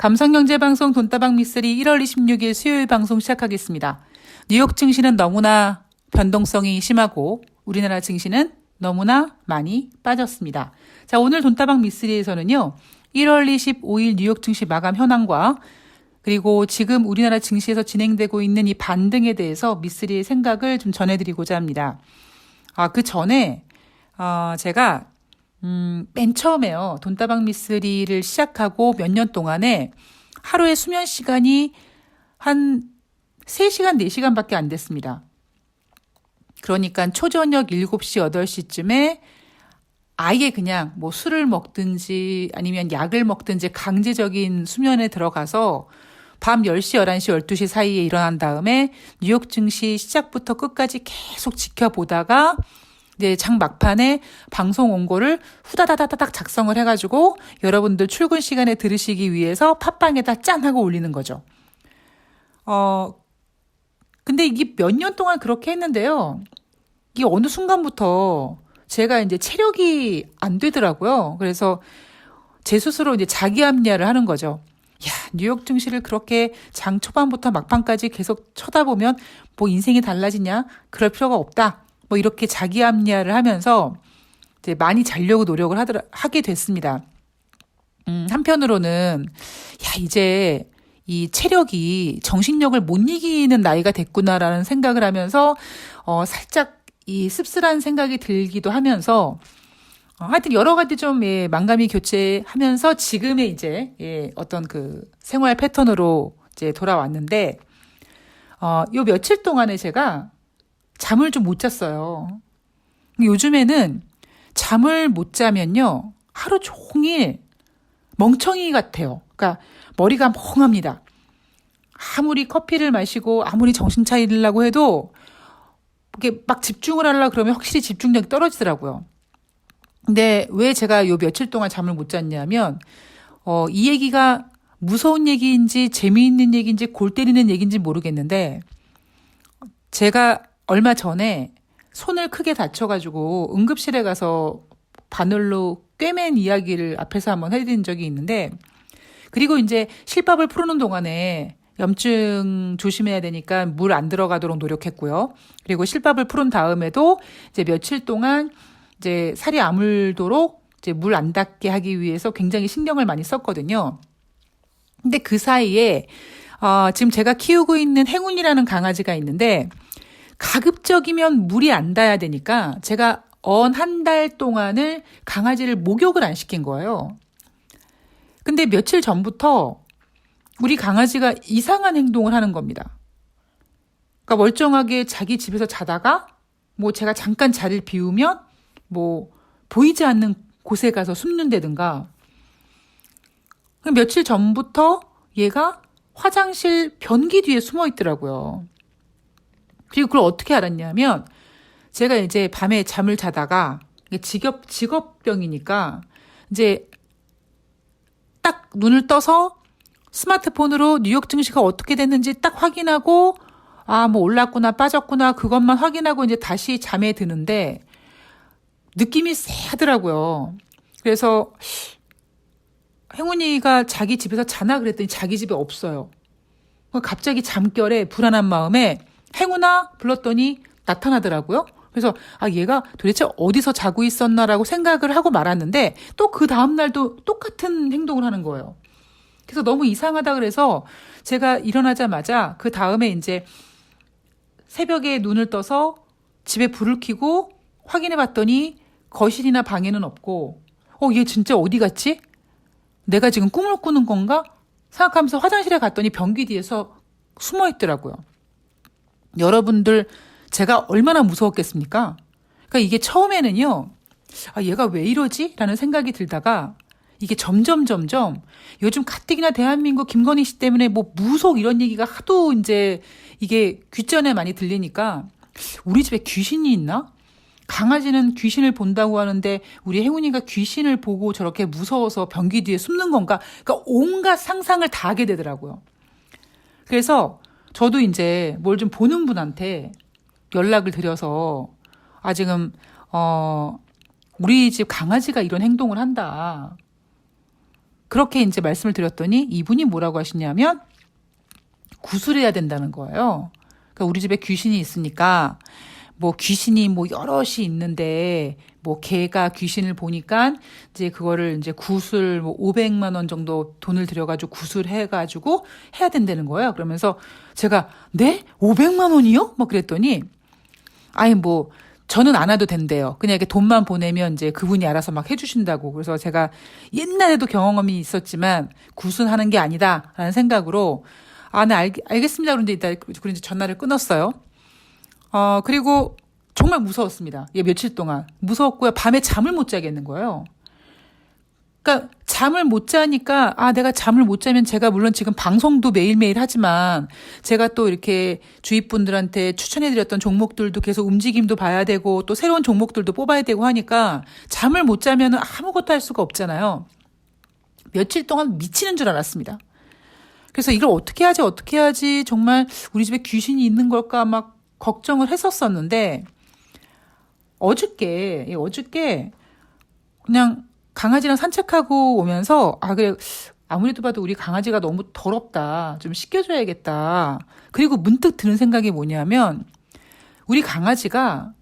감성경제방송 돈다방 미쓰리 1월 26일 수요일 방송 시작하겠습니다. 뉴욕 증시는 너무나 변동성이 심하고 우리나라 증시는 너무나 많이 빠졌습니다. 자, 오늘 돈다방 미쓰리에서는요. 1월 25일 뉴욕 증시 마감 현황과 그리고 지금 우리나라 증시에서 진행되고 있는 이 반등에 대해서 미쓰리의 생각을 좀 전해드리고자 합니다. 그 전에 제가 맨 처음에요. 돈다방 미쓰리를 시작하고 몇 년 동안에 하루에 수면 시간이 한 3시간, 4시간밖에 안 됐습니다. 그러니까 초저녁 7시, 8시쯤에 아예 그냥 뭐 술을 먹든지 아니면 약을 먹든지 강제적인 수면에 들어가서 밤 10시, 11시, 12시 사이에 일어난 다음에 뉴욕 증시 시작부터 끝까지 계속 지켜보다가 이제 장 막판에 방송 원고를 후다다다닥 작성을 해가지고 여러분들 출근 시간에 들으시기 위해서 팟빵에다 짠 하고 올리는 거죠. 근데 이게 몇 년 동안 그렇게 했는데요. 이게 어느 순간부터 제가 이제 체력이 안 되더라고요. 그래서 제 스스로 이제 자기 합리화를 하는 거죠. 야, 뉴욕 증시를 그렇게 장 초반부터 막판까지 계속 쳐다보면 뭐 인생이 달라지냐? 그럴 필요가 없다. 뭐 이렇게 자기 합리화를 하면서 이제 많이 자려고 노력을 하게 됐습니다. 한편으로는 야, 이제 이 체력이 정신력을 못 이기는 나이가 됐구나라는 생각을 하면서 살짝 이 씁쓸한 생각이 들기도 하면서 하여튼 여러 가지 좀 만감이 교체하면서 지금의 이제 어떤 그 생활 패턴으로 이제 돌아왔는데 요 며칠 동안에 제가 잠을 좀 못 잤어요. 요즘에는 잠을 못 자면요 하루 종일 멍청이 같아요. 그러니까 머리가 멍합니다. 아무리 커피를 마시고 아무리 정신 차리려고 해도 이게 막 집중을 하려고 그러면 확실히 집중력이 떨어지더라고요. 근데 왜 제가 요 며칠 동안 잠을 못 잤냐면 이 얘기가 무서운 얘기인지 재미있는 얘기인지 골 때리는 얘기인지 모르겠는데 제가 얼마 전에 손을 크게 다쳐가지고 응급실에 가서 바늘로 꿰맨 이야기를 앞에서 한번 해드린 적이 있는데 그리고 이제 실밥을 푸는 동안에 염증 조심해야 되니까 물 안 들어가도록 노력했고요. 그리고 실밥을 푸른 다음에도 이제 며칠 동안 이제 살이 아물도록 이제 물 안 닿게 하기 위해서 굉장히 신경을 많이 썼거든요. 근데 그 사이에 지금 제가 키우고 있는 행운이라는 강아지가 있는데 가급적이면 물이 안 닿아야 되니까 제가 한 달 동안을 강아지를 목욕을 안 시킨 거예요. 근데 며칠 전부터 우리 강아지가 이상한 행동을 하는 겁니다. 그러니까 멀쩡하게 자기 집에서 자다가 뭐 제가 잠깐 자리를 비우면 뭐 보이지 않는 곳에 가서 숨는다든가 며칠 전부터 얘가 화장실 변기 뒤에 숨어 있더라고요. 그리고 그걸 어떻게 알았냐면 제가 이제 밤에 잠을 자다가 직업병이니까 이제 딱 눈을 떠서 스마트폰으로 뉴욕 증시가 어떻게 됐는지 딱 확인하고 뭐 올랐구나 빠졌구나 그것만 확인하고 이제 다시 잠에 드는데 느낌이 쎄하더라고요. 그래서 행운이가 자기 집에서 자나 그랬더니 자기 집에 없어요. 갑자기 잠결에 불안한 마음에 행운아 불렀더니 나타나더라고요. 그래서 얘가 도대체 어디서 자고 있었나라고 생각을 하고 말았는데 또 그 다음날도 똑같은 행동을 하는 거예요. 그래서 너무 이상하다 그래서 제가 일어나자마자 그 다음에 이제 새벽에 눈을 떠서 집에 불을 켜고 확인해 봤더니 거실이나 방에는 없고 얘 진짜 어디 갔지? 내가 지금 꿈을 꾸는 건가? 생각하면서 화장실에 갔더니 변기 뒤에서 숨어 있더라고요. 여러분들 제가 얼마나 무서웠겠습니까? 그러니까 이게 처음에는요. 얘가 왜 이러지? 라는 생각이 들다가 이게 점점 요즘 가뜩이나 대한민국 김건희 씨 때문에 뭐 무속 이런 얘기가 하도 이제 이게 귓전에 많이 들리니까 우리 집에 귀신이 있나? 강아지는 귀신을 본다고 하는데 우리 행운이가 귀신을 보고 저렇게 무서워서 변기 뒤에 숨는 건가? 그러니까 온갖 상상을 다 하게 되더라고요. 그래서 저도 이제 뭘 좀 보는 분한테 연락을 드려서 지금 우리 집 강아지가 이런 행동을 한다. 그렇게 이제 말씀을 드렸더니 이분이 뭐라고 하시냐면 구술해야 된다는 거예요. 그러니까 우리 집에 귀신이 있으니까 뭐 귀신이 뭐 여럿이 있는데 뭐 걔가 귀신을 보니까 이제 그거를 이제 구술 뭐 500만 원 정도 돈을 들여가지고 구술해가지고 해야 된다는 거예요. 그러면서 제가 네? 500만 원이요? 뭐 그랬더니 아니 뭐 저는 안 와도 된대요. 그냥 이렇게 돈만 보내면 이제 그분이 알아서 막 해주신다고. 그래서 제가 옛날에도 경험이 있었지만 구순하는 게 아니다라는 생각으로 네, 알겠습니다. 그런데 그런지 전화를 끊었어요. 그리고 정말 무서웠습니다. 예, 며칠 동안. 무서웠고요. 밤에 잠을 못 자겠는 거예요. 그러니까 잠을 못 자니까 내가 잠을 못 자면 제가 물론 지금 방송도 매일매일 하지만 제가 또 이렇게 주위 분들한테 추천해드렸던 종목들도 계속 움직임도 봐야 되고 또 새로운 종목들도 뽑아야 되고 하니까 잠을 못 자면 아무것도 할 수가 없잖아요. 며칠 동안 미치는 줄 알았습니다. 그래서 이걸 어떻게 하지 정말 우리 집에 귀신이 있는 걸까 막 걱정을 했었었는데 어저께 그냥 강아지랑 산책하고 오면서 그래 아무래도 봐도 우리 강아지가 너무 더럽다. 좀 씻겨줘야겠다. 그리고 문득 드는 생각이 뭐냐면 우리 강아지가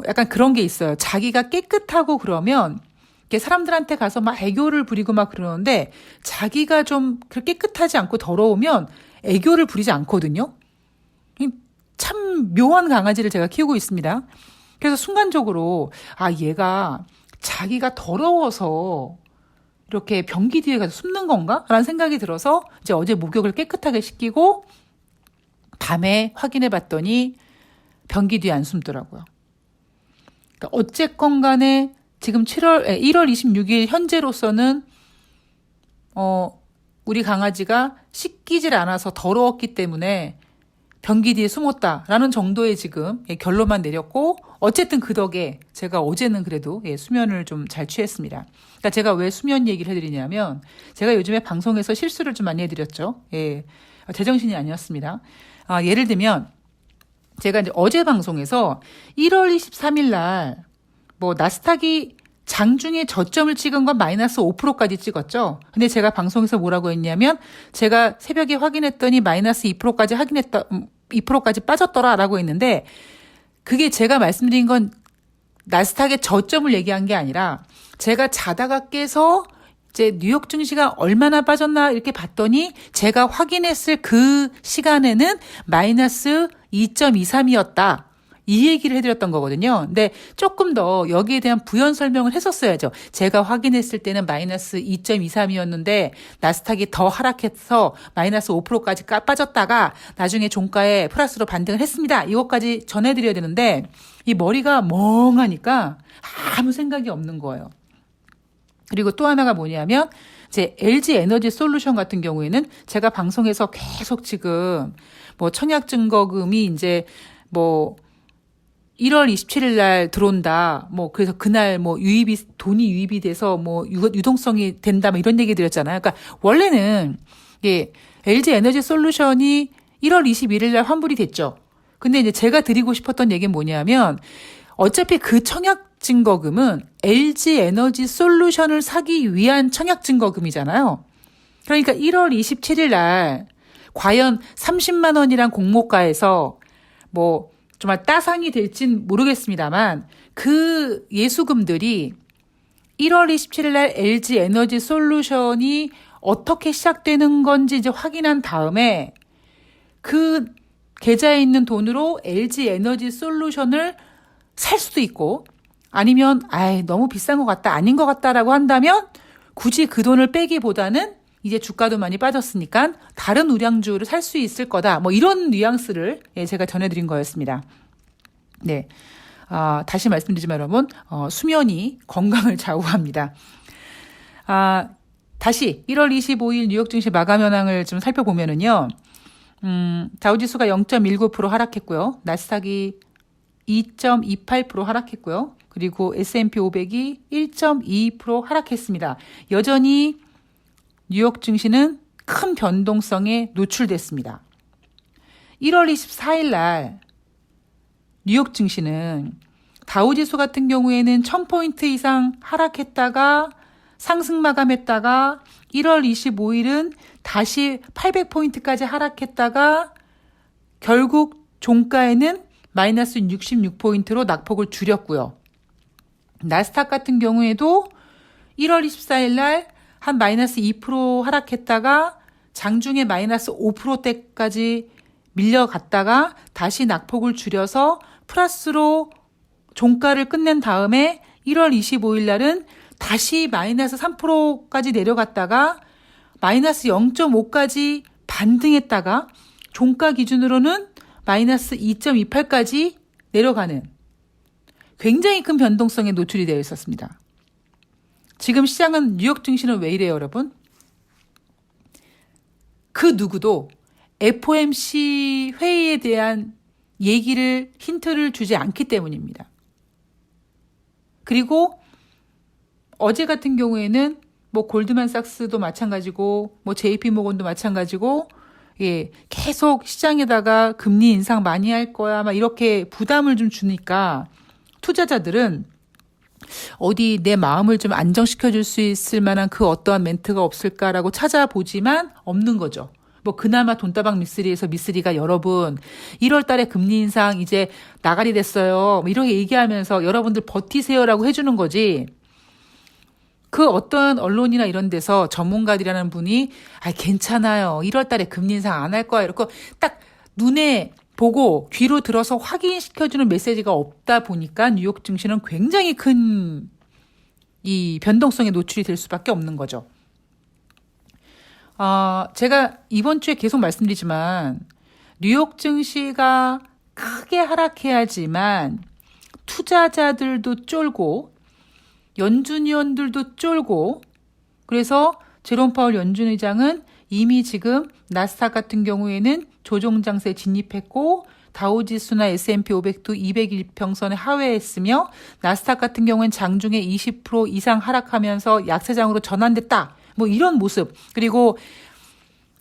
약간 그런 게 있어요. 자기가 깨끗하고 그러면 이렇게 사람들한테 가서 막 애교를 부리고 막 그러는데 자기가 좀 깨끗하지 않고 더러우면 애교를 부리지 않거든요. 참 묘한 강아지를 제가 키우고 있습니다. 그래서 순간적으로 얘가 자기가 더러워서 이렇게 변기 뒤에 가서 숨는 건가? 라는 생각이 들어서 이제 어제 목욕을 깨끗하게 시키고 밤에 확인해 봤더니 변기 뒤에 안 숨더라고요. 그러니까 어쨌건 간에 지금 1월 26일 현재로서는 우리 강아지가 씻기질 않아서 더러웠기 때문에 변기 뒤에 숨었다라는 정도의 지금 결론만 내렸고 어쨌든 그 덕에 제가 어제는 그래도 수면을 좀 잘 취했습니다. 그러니까 제가 왜 수면 얘기를 해드리냐면 제가 요즘에 방송에서 실수를 좀 많이 해드렸죠. 제정신이 아니었습니다. 예를 들면 제가 이제 어제 방송에서 1월 23일 날 뭐 나스닥이 장중에 저점을 찍은 건 마이너스 5%까지 찍었죠. 근데 제가 방송에서 뭐라고 했냐면 제가 새벽에 확인했더니 마이너스 2%까지 2%까지 빠졌더라라고 했는데 그게 제가 말씀드린 건 나스닥의 저점을 얘기한 게 아니라 제가 자다가 깨서 이제 뉴욕 증시가 얼마나 빠졌나 이렇게 봤더니 제가 확인했을 그 시간에는 마이너스 2.23이었다. 이 얘기를 해드렸던 거거든요. 근데 조금 더 여기에 대한 부연 설명을 했었어야죠. 제가 확인했을 때는 마이너스 2.23이었는데 나스닥이 더 하락해서 마이너스 5%까지 빠졌다가 나중에 종가에 플러스로 반등을 했습니다. 이것까지 전해드려야 되는데 이 머리가 멍하니까 아무 생각이 없는 거예요. 그리고 또 하나가 뭐냐면 이제 LG 에너지 솔루션 같은 경우에는 제가 방송에서 계속 지금 뭐 청약 증거금이 이제 뭐 1월 27일 날 들어온다. 뭐 그래서 그날 뭐 돈이 유입이 돼서 뭐 유동성이 된다. 뭐 이런 얘기 드렸잖아요. 그러니까 원래는 LG 에너지 솔루션이 1월 21일 날 환불이 됐죠. 근데 이제 제가 드리고 싶었던 얘기는 뭐냐면 어차피 그 청약 증거금은 LG 에너지 솔루션을 사기 위한 청약 증거금이잖아요. 그러니까 1월 27일 날 과연 30만 원이란 공모가에서 뭐 정말 따상이 될진 모르겠습니다만 그 예수금들이 1월 27일 날 LG 에너지 솔루션이 어떻게 시작되는 건지 이제 확인한 다음에 그 계좌에 있는 돈으로 LG 에너지 솔루션을 살 수도 있고 아니면 너무 비싼 것 같다 아닌 것 같다라고 한다면 굳이 그 돈을 빼기보다는 이제 주가도 많이 빠졌으니까 다른 우량주를 살 수 있을 거다. 뭐 이런 뉘앙스를 제가 전해드린 거였습니다. 네. 다시 말씀드리지만 여러분, 수면이 건강을 좌우합니다. 다시 1월 25일 뉴욕 증시 마감 현황을 좀 살펴보면은요, 다우지수가 0.19% 하락했고요. 나스닥이 2.28% 하락했고요. 그리고 S&P 500이 1.22% 하락했습니다. 여전히 뉴욕 증시는 큰 변동성에 노출됐습니다. 1월 24일 날 뉴욕 증시는 다우지수 같은 경우에는 1000포인트 이상 하락했다가 상승 마감했다가 1월 25일은 다시 800포인트까지 하락했다가 결국 종가에는 마이너스 66포인트로 낙폭을 줄였고요. 나스닥 같은 경우에도 1월 24일 날 한 마이너스 2% 하락했다가 장중에 마이너스 5%대까지 밀려갔다가 다시 낙폭을 줄여서 플러스로 종가를 끝낸 다음에 1월 25일 날은 다시 마이너스 3%까지 내려갔다가 마이너스 0.5까지 반등했다가 종가 기준으로는 마이너스 2.28까지 내려가는 굉장히 큰 변동성에 노출이 되어 있었습니다. 지금 시장은 뉴욕 증시는 왜 이래요, 여러분? 그 누구도 FOMC 회의에 대한 얘기를 힌트를 주지 않기 때문입니다. 그리고 어제 같은 경우에는 뭐 골드만삭스도 마찬가지고 뭐 JP모건도 마찬가지고 계속 시장에다가 금리 인상 많이 할 거야 막 이렇게 부담을 좀 주니까 투자자들은 어디 내 마음을 좀 안정시켜 줄 수 있을 만한 그 어떠한 멘트가 없을까라고 찾아보지만 없는 거죠. 뭐 그나마 돈다방 미쓰리에서 미쓰리가 여러분 1월 달에 금리 인상 이제 나가리 됐어요. 뭐 이렇게 얘기하면서 여러분들 버티세요라고 해주는 거지. 그 어떤 언론이나 이런 데서 전문가들이라는 분이 괜찮아요. 1월 달에 금리 인상 안 할 거야. 이렇게 딱 눈에 보고 귀로 들어서 확인시켜주는 메시지가 없다 보니까 뉴욕 증시는 굉장히 큰 이 변동성에 노출이 될 수밖에 없는 거죠. 제가 이번 주에 계속 말씀드리지만 뉴욕 증시가 크게 하락해야지만 투자자들도 쫄고 연준위원들도 쫄고 그래서 제롬 파월 연준 의장은 이미 지금 나스닥 같은 경우에는 조정 장세에 진입했고 다우지수나 S&P 500도 200일평선에 하회했으며 나스닥 같은 경우는 장중에 20% 이상 하락하면서 약세장으로 전환됐다. 뭐 이런 모습. 그리고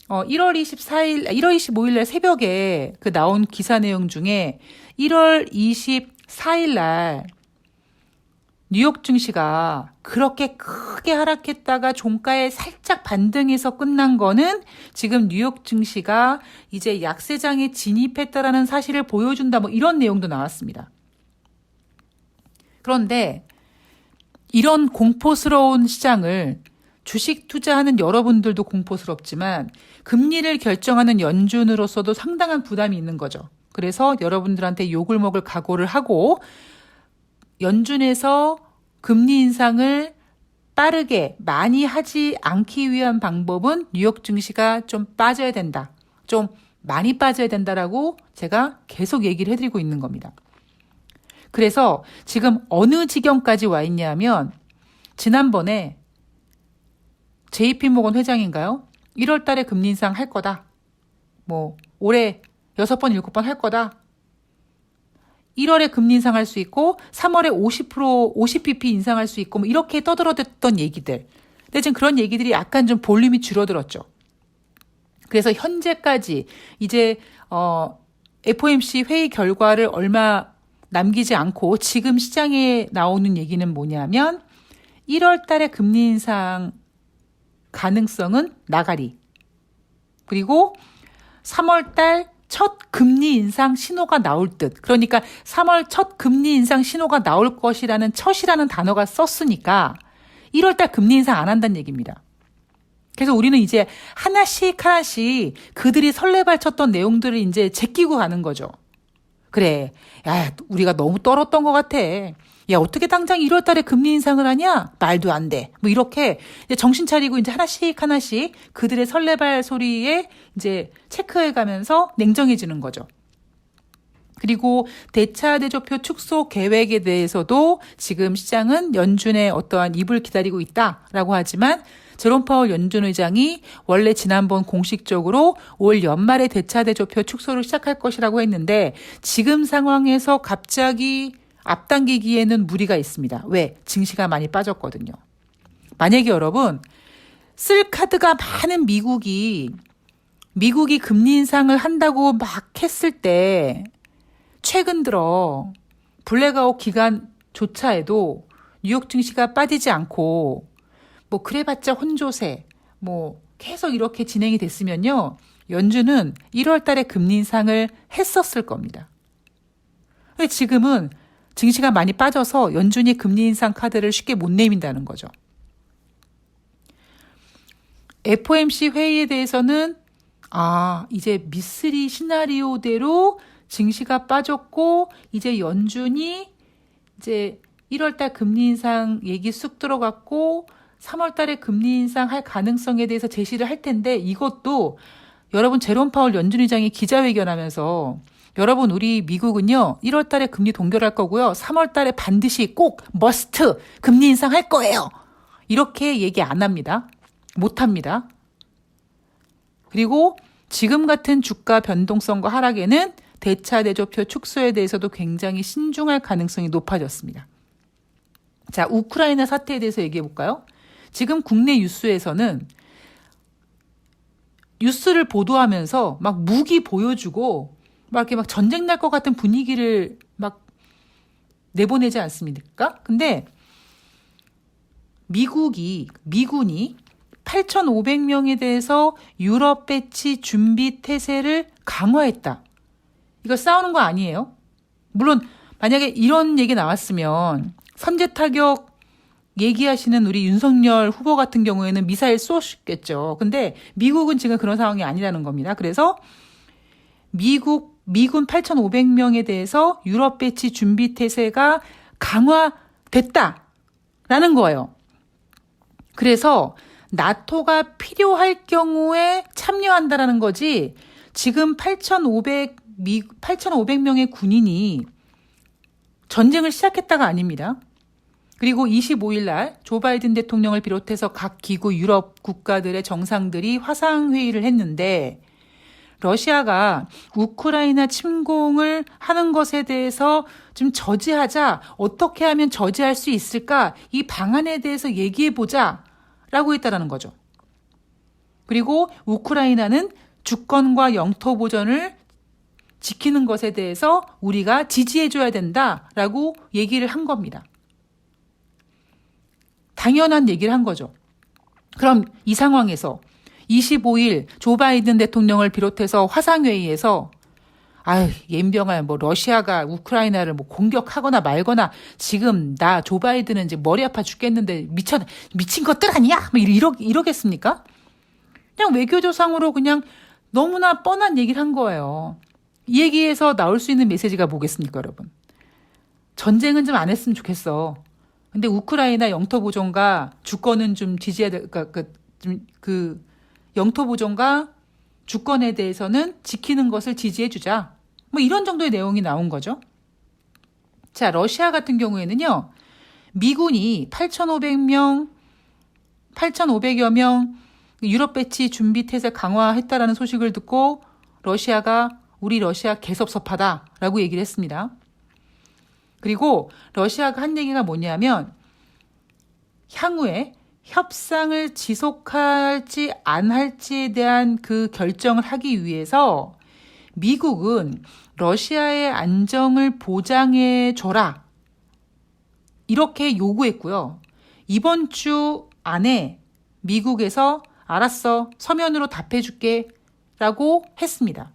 1월 25일 날 새벽에 그 나온 기사 내용 중에 1월 24일 날 뉴욕 증시가 그렇게 크게 하락했다가 종가에 살짝 반등해서 끝난 거는 지금 뉴욕 증시가 이제 약세장에 진입했다라는 사실을 보여준다. 뭐 이런 내용도 나왔습니다. 그런데 이런 공포스러운 시장을 주식 투자하는 여러분들도 공포스럽지만 금리를 결정하는 연준으로서도 상당한 부담이 있는 거죠. 그래서 여러분들한테 욕을 먹을 각오를 하고 연준에서 금리 인상을 빠르게 많이 하지 않기 위한 방법은 뉴욕 증시가 좀 빠져야 된다. 좀 많이 빠져야 된다라고 제가 계속 얘기를 해드리고 있는 겁니다. 그래서 지금 어느 지경까지 와 있냐면 지난번에 JP모건 회장인가요? 1월 달에 금리 인상 할 거다. 뭐 올해 6번, 7번 할 거다. 1월에 금리 인상할 수 있고 3월에 50bp 인상할 수 있고 뭐 이렇게 떠들어댔던 얘기들. 근데 지금 그런 얘기들이 약간 좀 볼륨이 줄어들었죠. 그래서 현재까지 이제 FOMC 회의 결과를 얼마 남기지 않고 지금 시장에 나오는 얘기는 뭐냐면 1월 달에 금리 인상 가능성은 나가리. 그리고 3월 달 첫 금리 인상 신호가 나올 듯. 그러니까 3월 첫 금리 인상 신호가 나올 것이라는 첫이라는 단어가 썼으니까 1월 달 금리 인상 안 한다는 얘기입니다. 그래서 우리는 이제 하나씩 그들이 설레발쳤던 내용들을 이제 제끼고 가는 거죠. 그래. 야, 우리가 너무 떨었던 것 같아. 야, 어떻게 당장 1월 달에 금리 인상을 하냐? 말도 안 돼. 뭐 이렇게 이제 정신 차리고 이제 하나씩 그들의 설레발 소리에 이제 체크해 가면서 냉정해지는 거죠. 그리고 대차 대조표 축소 계획에 대해서도 지금 시장은 연준의 어떠한 입을 기다리고 있다라고 하지만 제롬 파월 연준 의장이 원래 지난번 공식적으로 올 연말에 대차 대조표 축소를 시작할 것이라고 했는데 지금 상황에서 갑자기 앞당기기에는 무리가 있습니다. 왜? 증시가 많이 빠졌거든요. 만약에 여러분 쓸 카드가 많은 미국이 금리 인상을 한다고 막 했을 때 최근 들어 블랙아웃 기간조차에도 뉴욕 증시가 빠지지 않고 뭐 그래봤자 혼조세 뭐 계속 이렇게 진행이 됐으면요. 연준은 1월 달에 금리 인상을 했었을 겁니다. 근데 지금은 증시가 많이 빠져서 연준이 금리 인상 카드를 쉽게 못 내민다는 거죠. FOMC 회의에 대해서는 이제 미쓰리 시나리오대로 증시가 빠졌고 이제 연준이 이제 1월 달 금리 인상 얘기 쑥 들어갔고 3월 달에 금리 인상할 가능성에 대해서 제시를 할 텐데 이것도 여러분 제롬 파월 연준 의장이 기자회견하면서 여러분 우리 미국은요 1월 달에 금리 동결할 거고요 3월 달에 반드시 꼭 머스트 금리 인상할 거예요. 이렇게 얘기 안 합니다. 못 합니다. 그리고 지금 같은 주가 변동성과 하락에는 대차 대조표 축소에 대해서도 굉장히 신중할 가능성이 높아졌습니다. 자, 우크라이나 사태에 대해서 얘기해 볼까요? 지금 국내 뉴스에서는 뉴스를 보도하면서 막 무기 보여주고 막 이렇게 막 전쟁 날 것 같은 분위기를 막 내보내지 않습니까? 근데 미군이 8,500명에 대해서 유럽 배치 준비 태세를 강화했다. 이거 싸우는 거 아니에요? 물론 만약에 이런 얘기 나왔으면 선제 타격 얘기하시는 우리 윤석열 후보 같은 경우에는 미사일 쏘셨겠죠. 근데 미국은 지금 그런 상황이 아니라는 겁니다. 그래서 미군 8,500명에 대해서 유럽 배치 준비 태세가 강화됐다라는 거예요. 그래서 나토가 필요할 경우에 참여한다라는 거지 지금 8,500명의 군인이 전쟁을 시작했다가 아닙니다. 그리고 25일 날 조 바이든 대통령을 비롯해서 각 기구 유럽 국가들의 정상들이 화상회의를 했는데 러시아가 우크라이나 침공을 하는 것에 대해서 좀 저지하자 어떻게 하면 저지할 수 있을까 이 방안에 대해서 얘기해보자 라고 했다라는 거죠. 그리고 우크라이나는 주권과 영토 보전을 지키는 것에 대해서 우리가 지지해줘야 된다라고 얘기를 한 겁니다. 당연한 얘기를 한 거죠. 그럼 이 상황에서 25일 조 바이든 대통령을 비롯해서 화상회의에서 옌병아 뭐 러시아가 우크라이나를 뭐 공격하거나 말거나 지금 나 조 바이든은 이제 머리 아파 죽겠는데 미친 것들 아니야? 뭐 이러겠습니까? 그냥 외교조상으로 그냥 너무나 뻔한 얘기를 한 거예요. 이 얘기에서 나올 수 있는 메시지가 뭐겠습니까, 여러분? 전쟁은 좀 안 했으면 좋겠어. 근데 우크라이나 영토 보존과 주권은 좀 지지해야 될, 그 영토 보존과 주권에 대해서는 지키는 것을 지지해주자. 뭐 이런 정도의 내용이 나온 거죠. 자, 러시아 같은 경우에는요, 미군이 8,500여 명 유럽 배치 준비 태세 강화했다라는 소식을 듣고 러시아가 우리 러시아 개섭섭하다라고 얘기를 했습니다. 그리고 러시아가 한 얘기가 뭐냐면 향후에 협상을 지속할지 안 할지에 대한 그 결정을 하기 위해서 미국은 러시아의 안정을 보장해 줘라. 이렇게 요구했고요. 이번 주 안에 미국에서 알았어, 서면으로 답해줄게 라고 했습니다.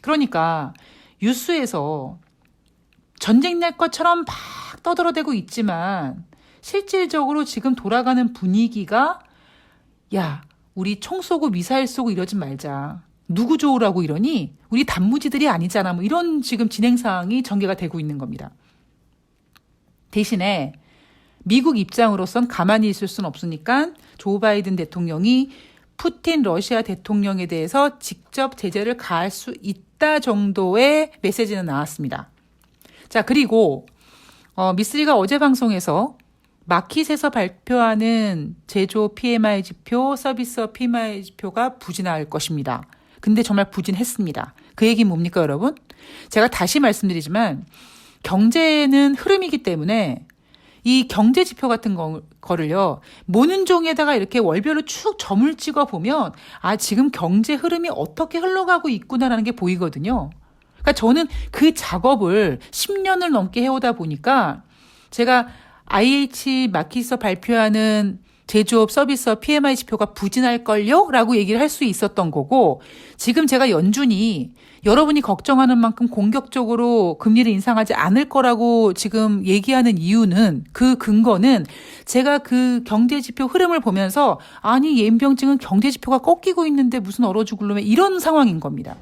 그러니까 뉴스에서 전쟁 날 것처럼 막 떠들어대고 있지만 실질적으로 지금 돌아가는 분위기가 야, 우리 총 쏘고 미사일 쏘고 이러지 말자. 누구 좋으라고 이러니? 우리 단무지들이 아니잖아. 뭐 이런 지금 진행 상황이 전개가 되고 있는 겁니다. 대신에 미국 입장으로선 가만히 있을 수는 없으니까 조 바이든 대통령이 푸틴 러시아 대통령에 대해서 직접 제재를 가할 수 있다 정도의 메시지는 나왔습니다. 자, 그리고 미쓰리가 어제 방송에서 마켓에서 발표하는 제조 PMI 지표, 서비스업 PMI 지표가 부진할 것입니다. 근데 정말 부진했습니다. 그 얘기는 뭡니까, 여러분? 제가 다시 말씀드리지만 경제는 흐름이기 때문에 이 경제 지표 같은 거를요, 모는 종이에다가 이렇게 월별로 축 점을 찍어 보면 지금 경제 흐름이 어떻게 흘러가고 있구나라는 게 보이거든요. 그러니까 저는 그 작업을 10년을 넘게 해오다 보니까 제가 IH 마켓에서 발표하는 제조업, 서비스업, PMI 지표가 부진할걸요? 라고 얘기를 할 수 있었던 거고, 지금 제가 연준이 여러분이 걱정하는 만큼 공격적으로 금리를 인상하지 않을 거라고 지금 얘기하는 이유는, 그 근거는 제가 그 경제지표 흐름을 보면서 아니 예인병증은 경제지표가 꺾이고 있는데 무슨 얼어 죽을 놈에 이런 상황인 겁니다.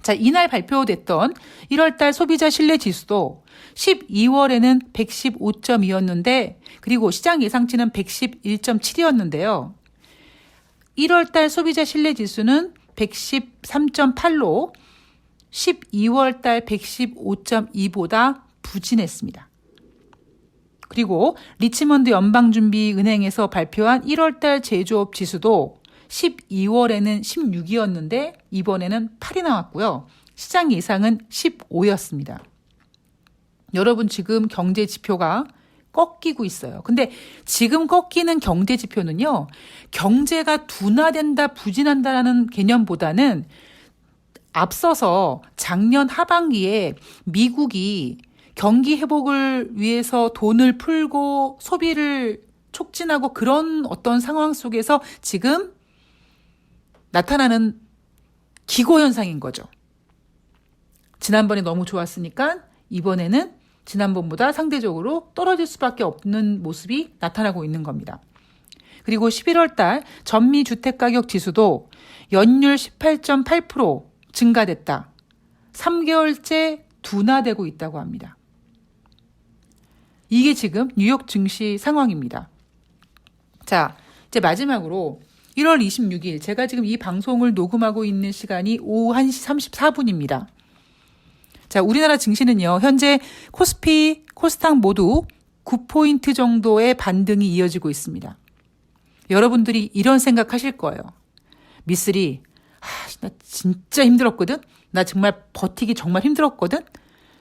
자, 이날 발표됐던 1월달 소비자 신뢰 지수도 12월에는 115.2였는데 그리고 시장 예상치는 111.7이었는데요. 1월달 소비자 신뢰 지수는 113.8로 12월달 115.2보다 부진했습니다. 그리고 리치먼드 연방준비은행에서 발표한 1월달 제조업 지수도 12월에는 16이었는데 이번에는 8이 나왔고요. 시장 예상은 15였습니다. 여러분 지금 경제 지표가 꺾이고 있어요. 근데 지금 꺾이는 경제 지표는요. 경제가 둔화된다, 부진한다라는 개념보다는 앞서서 작년 하반기에 미국이 경기 회복을 위해서 돈을 풀고 소비를 촉진하고 그런 어떤 상황 속에서 지금 나타나는 기고현상인 거죠. 지난번에 너무 좋았으니까 이번에는 지난번보다 상대적으로 떨어질 수밖에 없는 모습이 나타나고 있는 겁니다. 그리고 11월 달 전미주택가격 지수도 연율 18.8% 증가됐다. 3개월째 둔화되고 있다고 합니다. 이게 지금 뉴욕 증시 상황입니다. 자, 이제 마지막으로 1월 26일 제가 지금 이 방송을 녹음하고 있는 시간이 오후 1시 34분입니다. 자, 우리나라 증시는요. 현재 코스피, 코스닥 모두 9포인트 정도의 반등이 이어지고 있습니다. 여러분들이 이런 생각하실 거예요. 미쓰리, 나 진짜 힘들었거든. 나 정말 버티기 정말 힘들었거든.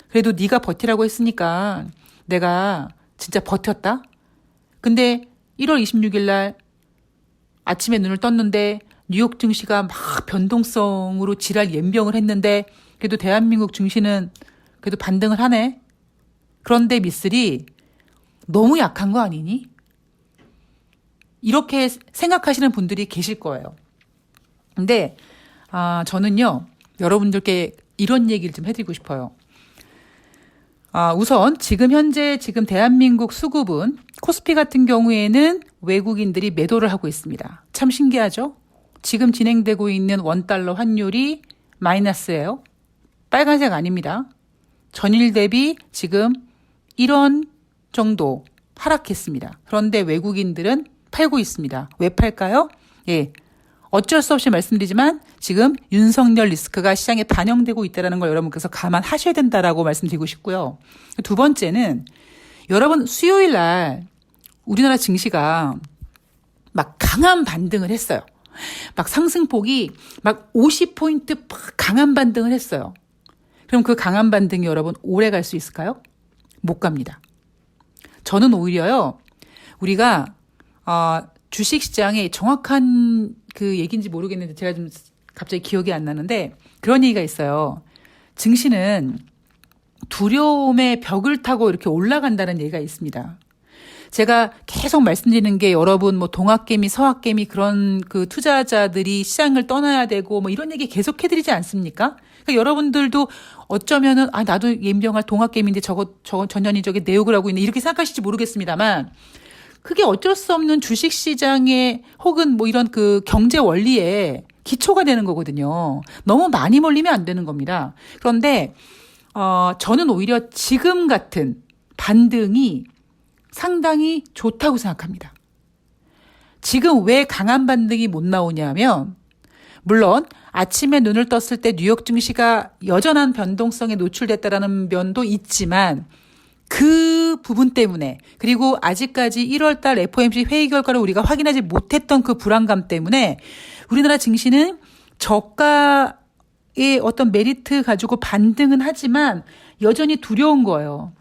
그래도 네가 버티라고 했으니까 내가 진짜 버텼다. 근데 1월 26일 날 아침에 눈을 떴는데 뉴욕 증시가 막 변동성으로 지랄 연병을 했는데 그래도 대한민국 증시는 그래도 반등을 하네. 그런데 미쓰리 너무 약한 거 아니니? 이렇게 생각하시는 분들이 계실 거예요. 근데 저는요. 여러분들께 이런 얘기를 좀 해드리고 싶어요. 우선 현재 대한민국 수급은 코스피 같은 경우에는 외국인들이 매도를 하고 있습니다. 참 신기하죠? 지금 진행되고 있는 원달러 환율이 마이너스예요. 빨간색 아닙니다. 전일 대비 지금 1원 정도 하락했습니다. 그런데 외국인들은 팔고 있습니다. 왜 팔까요? 예, 어쩔 수 없이 말씀드리지만 지금 윤석열 리스크가 시장에 반영되고 있다는 걸 여러분께서 감안하셔야 된다라고 말씀드리고 싶고요. 두 번째는 여러분 수요일 날 우리나라 증시가 막 강한 반등을 했어요. 막 상승폭이 막 50포인트 강한 반등을 했어요. 그럼 그 강한 반등이 여러분 오래 갈 수 있을까요? 못 갑니다. 저는 오히려요. 우리가 주식시장의 정확한 그 얘기인지 모르겠는데 제가 좀 갑자기 기억이 안 나는데 그런 얘기가 있어요. 증시는 두려움의 벽을 타고 이렇게 올라간다는 얘기가 있습니다. 제가 계속 말씀드리는 게 여러분 동학개미, 서학개미 그런 그 투자자들이 시장을 떠나야 되고 이런 얘기 계속 해드리지 않습니까? 그러니까 여러분들도 어쩌면은 나도 예민병할 동학개미인데 저거 전년이 저게 내 욕을 하고 있네 이렇게 생각하실지 모르겠습니다만 그게 어쩔 수 없는 주식시장에 혹은 이런 그 경제 원리에 기초가 되는 거거든요. 너무 많이 몰리면 안 되는 겁니다. 그런데 저는 오히려 지금 같은 반등이 상당히 좋다고 생각합니다. 지금 왜 강한 반등이 못 나오냐면 물론 아침에 눈을 떴을 때 뉴욕 증시가 여전한 변동성에 노출됐다라는 면도 있지만 그 부분 때문에 그리고 아직까지 1월달 FOMC 회의 결과를 우리가 확인하지 못했던 그 불안감 때문에 우리나라 증시는 저가의 어떤 메리트 가지고 반등은 하지만 여전히 두려운 거예요.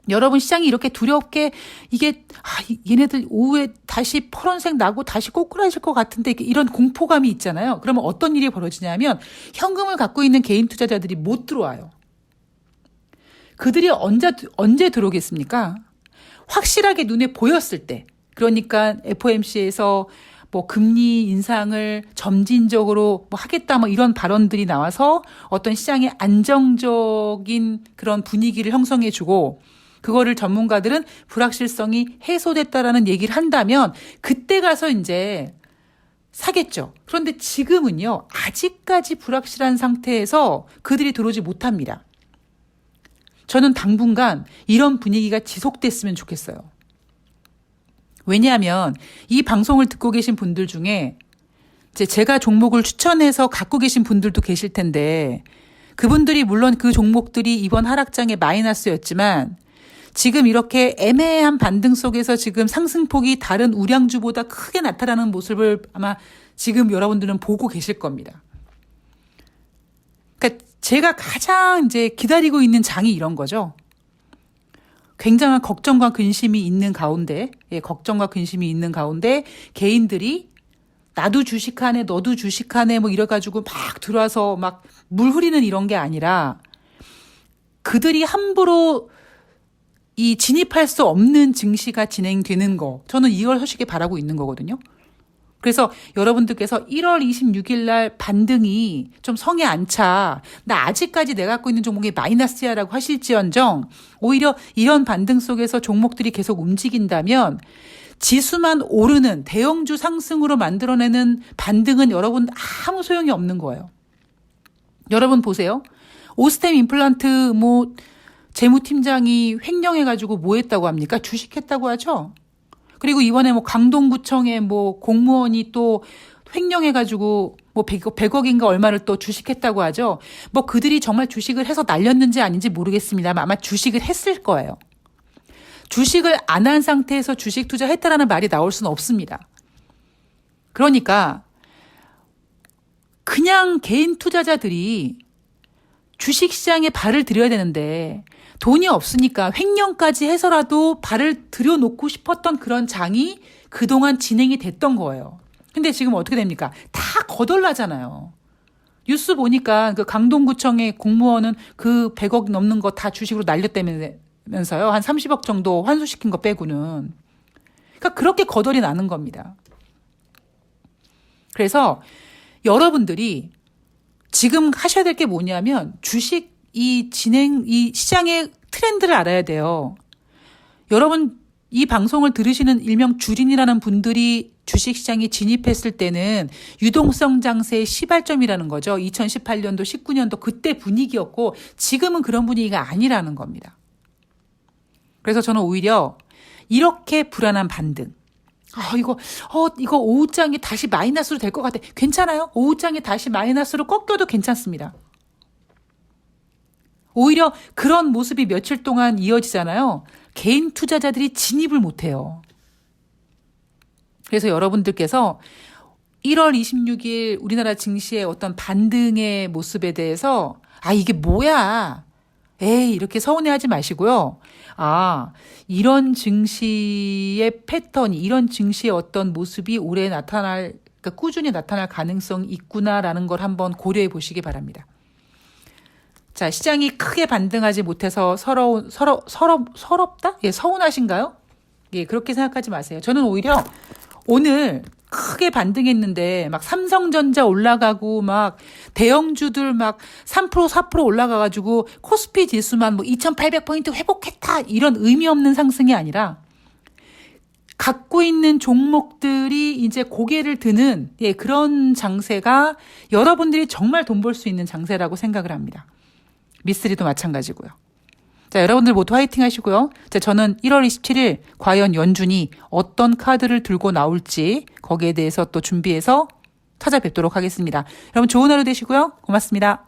여러분 시장이 이렇게 두렵게 이게 얘네들 오후에 다시 파란색 나고 다시 꼬꾸라질 것 같은데 이런 공포감이 있잖아요. 그러면 어떤 일이 벌어지냐면 현금을 갖고 있는 개인 투자자들이 못 들어와요. 그들이 언제 들어오겠습니까? 확실하게 눈에 보였을 때 그러니까 FOMC에서 뭐 금리 인상을 점진적으로 뭐 하겠다 뭐 이런 발언들이 나와서 어떤 시장의 안정적인 그런 분위기를 형성해주고 그거를 전문가들은 불확실성이 해소됐다라는 얘기를 한다면 그때 가서 이제 사겠죠. 그런데 지금은요, 아직까지 불확실한 상태에서 그들이 들어오지 못합니다. 저는 당분간 이런 분위기가 지속됐으면 좋겠어요. 왜냐하면 이 방송을 듣고 계신 분들 중에 이제 제가 종목을 추천해서 갖고 계신 분들도 계실 텐데 그분들이 물론 그 종목들이 이번 하락장에 마이너스였지만 지금 이렇게 애매한 반등 속에서 지금 상승폭이 다른 우량주보다 크게 나타나는 모습을 아마 지금 여러분들은 보고 계실 겁니다. 그러니까 제가 가장 이제 기다리고 있는 장이 이런 거죠. 굉장한 걱정과 근심이 있는 가운데, 걱정과 근심이 있는 가운데 개인들이 나도 주식하네, 너도 주식하네 뭐 이래가지고 막 들어와서 막 물 흐리는 이런 게 아니라 그들이 함부로 이 진입할 수 없는 증시가 진행되는 거. 저는 이걸 솔직히 바라고 있는 거거든요. 그래서 여러분들께서 1월 26일 날 반등이 좀 성에 안 차. 나 아직까지 내가 갖고 있는 종목이 마이너스야라고 하실지언정 오히려 이런 반등 속에서 종목들이 계속 움직인다면 지수만 오르는 대형주 상승으로 만들어내는 반등은 여러분 아무 소용이 없는 거예요. 여러분 보세요. 오스템 임플란트 뭐 재무팀장이 횡령해가지고 뭐 했다고 합니까? 주식했다고 하죠. 그리고 이번에 뭐 강동구청에 뭐 공무원이 또 횡령해가지고 뭐 100억인가 얼마를 또 주식했다고 하죠. 뭐 그들이 정말 주식을 해서 날렸는지 아닌지 모르겠습니다만 아마 주식을 했을 거예요. 주식을 안 한 상태에서 주식 투자했다라는 말이 나올 수는 없습니다. 그러니까 그냥 개인 투자자들이 주식시장에 발을 들여야 되는데 돈이 없으니까 횡령까지 해서라도 발을 들여놓고 싶었던 그런 장이 그동안 진행이 됐던 거예요. 근데 지금 어떻게 됩니까? 다 거덜나잖아요. 뉴스 보니까 그 강동구청의 공무원은 그 100억 넘는 거 다 주식으로 날렸다면서요. 한 30억 정도 환수시킨 거 빼고는. 그러니까 그렇게 거덜이 나는 겁니다. 그래서 여러분들이 지금 하셔야 될 게 뭐냐면 주식 이 시장의 트렌드를 알아야 돼요. 여러분 이 방송을 들으시는 일명 주린이라는 분들이 주식시장에 진입했을 때는 유동성 장세의 시발점이라는 거죠. 2018년도, 19년도 그때 분위기였고 지금은 그런 분위기가 아니라는 겁니다. 그래서 저는 오히려 이렇게 불안한 반등. 이거 오후장이 다시 마이너스로 될 것 같아. 괜찮아요. 오후장이 다시 마이너스로 꺾여도 괜찮습니다. 오히려 그런 모습이 며칠 동안 이어지잖아요. 개인 투자자들이 진입을 못해요. 그래서 여러분들께서 1월 26일 우리나라 증시의 어떤 반등의 모습에 대해서 이게 뭐야. 에이 이렇게 서운해하지 마시고요. 이런 증시의 패턴이 이런 증시의 어떤 모습이 올해 그러니까 꾸준히 나타날 가능성이 있구나라는 걸 한번 고려해 보시기 바랍니다. 자, 시장이 크게 반등하지 못해서 서럽다? 서운하신가요? 그렇게 생각하지 마세요. 저는 오히려 오늘 크게 반등했는데 막 삼성전자 올라가고 막 대형주들 막 3% 4% 올라가가지고 코스피 지수만 뭐 2,800포인트 회복했다 이런 의미 없는 상승이 아니라 갖고 있는 종목들이 이제 고개를 드는 그런 장세가 여러분들이 정말 돈 벌 수 있는 장세라고 생각을 합니다. 미쓰리도 마찬가지고요. 자, 여러분들 모두 화이팅 하시고요. 자, 저는 1월 27일 과연 연준이 어떤 카드를 들고 나올지 거기에 대해서 또 준비해서 찾아뵙도록 하겠습니다. 여러분 좋은 하루 되시고요. 고맙습니다.